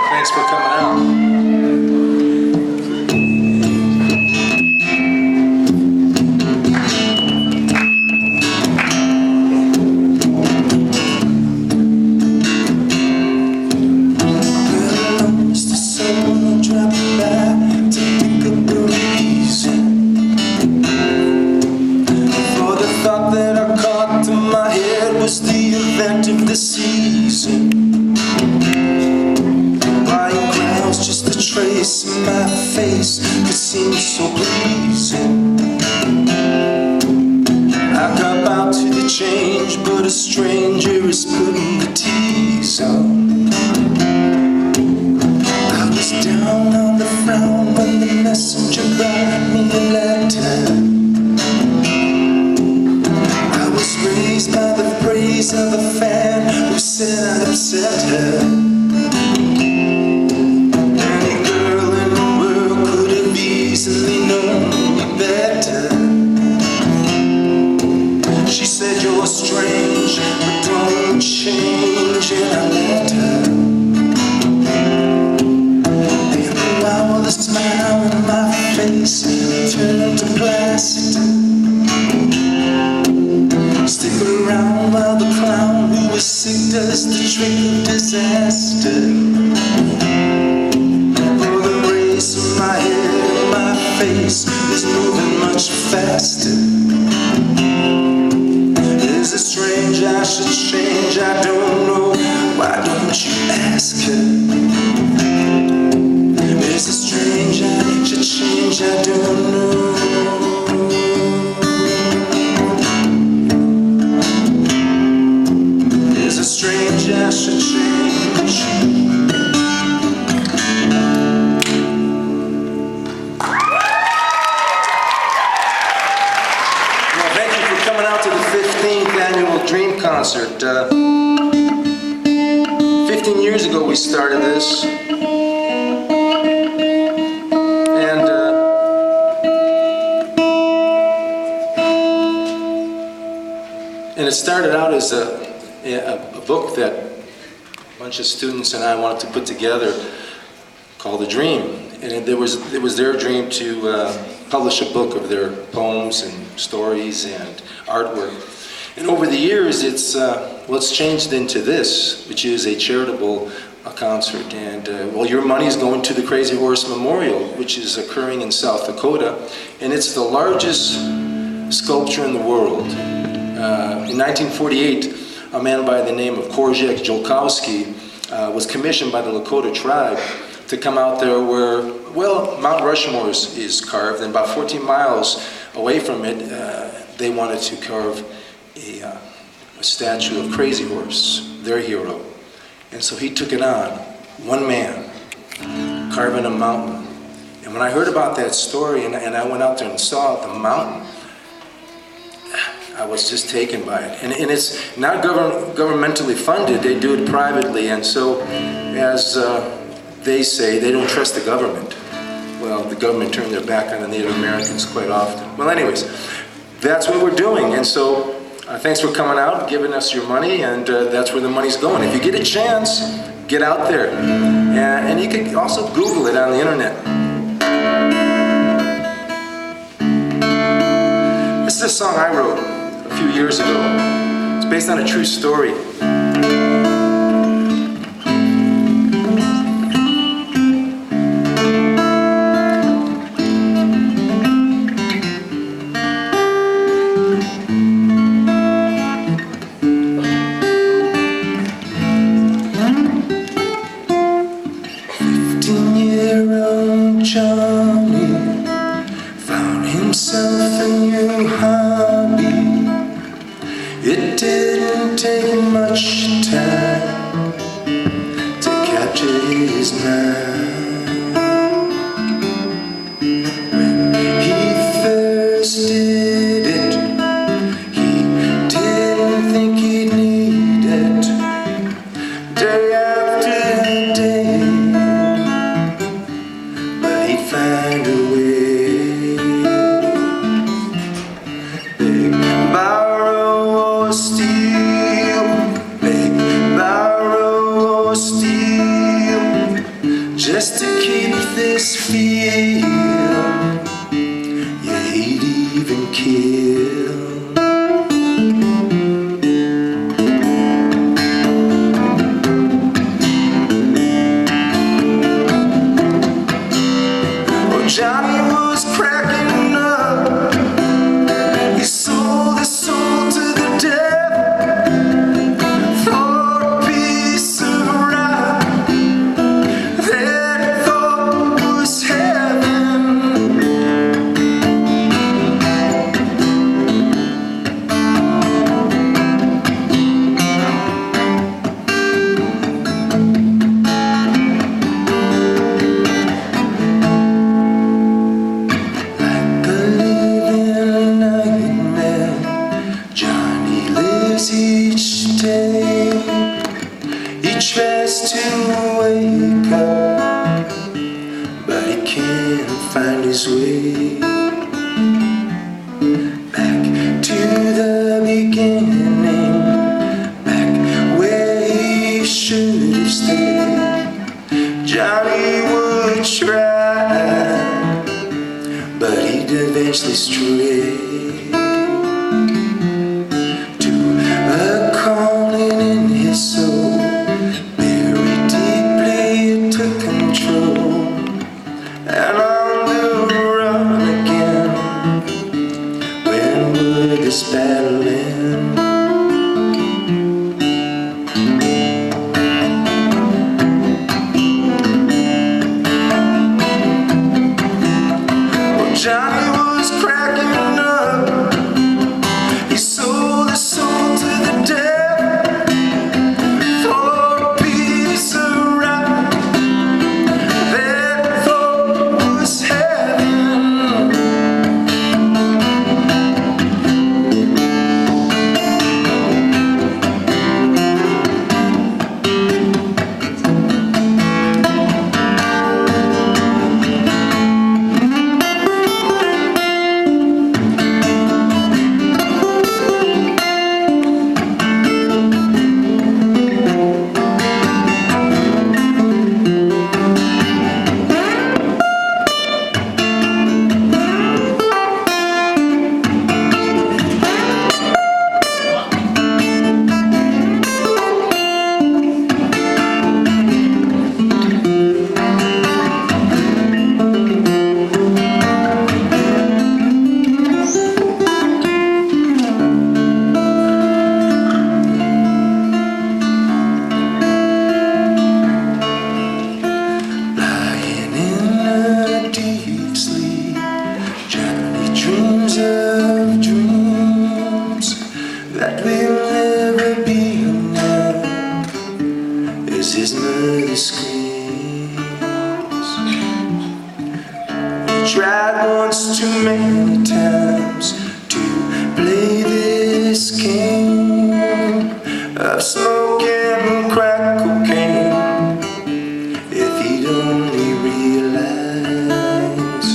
Thanks for coming out. Of the season, lying ground's just a trace of my face could seem so pleasing. I got out to the change, but a stranger is putting the tease on. I was down on the frown when the messenger brought me a letter. I was raised by the praise of a fan who said I'd upset her. Any girl in the world could have easily known me better. She said you're strange, but don't change, and I let her. And while the smile on my face turned to plastic, stick around while the clown who was sick does the trick of disaster. For the race of my head and my face is moving much faster. Is it strange I should change? I don't know. Why don't you ask her? Is it strange I should change? I don't know. Strange, I should change. Well, thank you for coming out to the 15th annual Dream Concert. 15 years ago we started this. And it started out as a book that a bunch of students and I wanted to put together called A Dream. And it was their dream to publish a book of their poems and stories and artwork. And over the years, it's changed into this, which is a charitable concert. And well, your money is going to the Crazy Horse Memorial, which is occurring in South Dakota. And it's the largest sculpture in the world. In 1948, a man by the name of Korjek Jolkowski was commissioned by the Lakota tribe to come out there where, well, Mount Rushmore is carved, and about 14 miles away from it, they wanted to carve a statue of Crazy Horse, their hero. And so he took it on, one man, carving a mountain. And when I heard about that story, and I went out there and saw the mountain, I was just taken by it. And it's not governmentally funded, they do it privately, and so as they say, they don't trust the government. Well, the government turned their back on the Native Americans quite often. Well, anyways, that's what we're doing, and so thanks for coming out, giving us your money, and that's where the money's going. If you get a chance, get out there. And you can also Google it on the internet. This is a song I wrote a few years ago. It's based on a true story. 15-year-old Johnny found himself a new hobby. It didn't take much time to capture his mind. When he first did it, he didn't think he'd need it. Day after day, but he'd find a way. Big borrow or steal, big borrow or steal. just to keep this feel you hate even kill. Oh, Johnny was cracking up. He sold his soul to the devil for a piece of rock that he thought was heaven. Like a living nightmare, Johnny lives each day. He tries to wake up, but he can't find his way back to the beginning, back where he should have stayed. Johnny would try, but he'd eventually stray to a calling in his soul. Buried deeply, it took control, and on the run again. When would this battle end? Well, Johnny was cracking up. He sold his soul to the devil for a piece of rock that he thought was heaven. Lying in a deep sleep, Johnny dreams of dreams that will never be enough as his mother screams. He tried once too many times to play this game of smoke and crack cocaine. If he'd only realize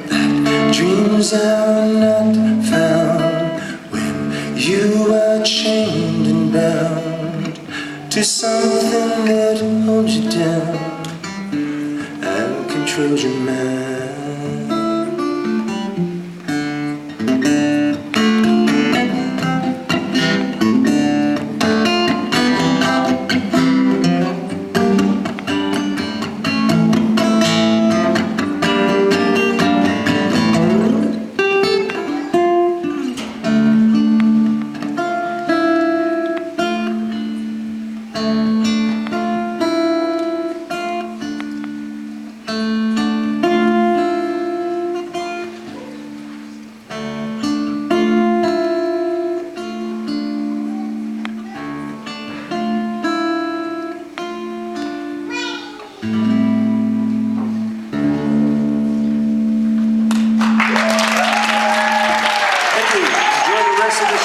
that dreams are not found when you are chained and bound to something that holds you down and controls your mind.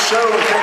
Show.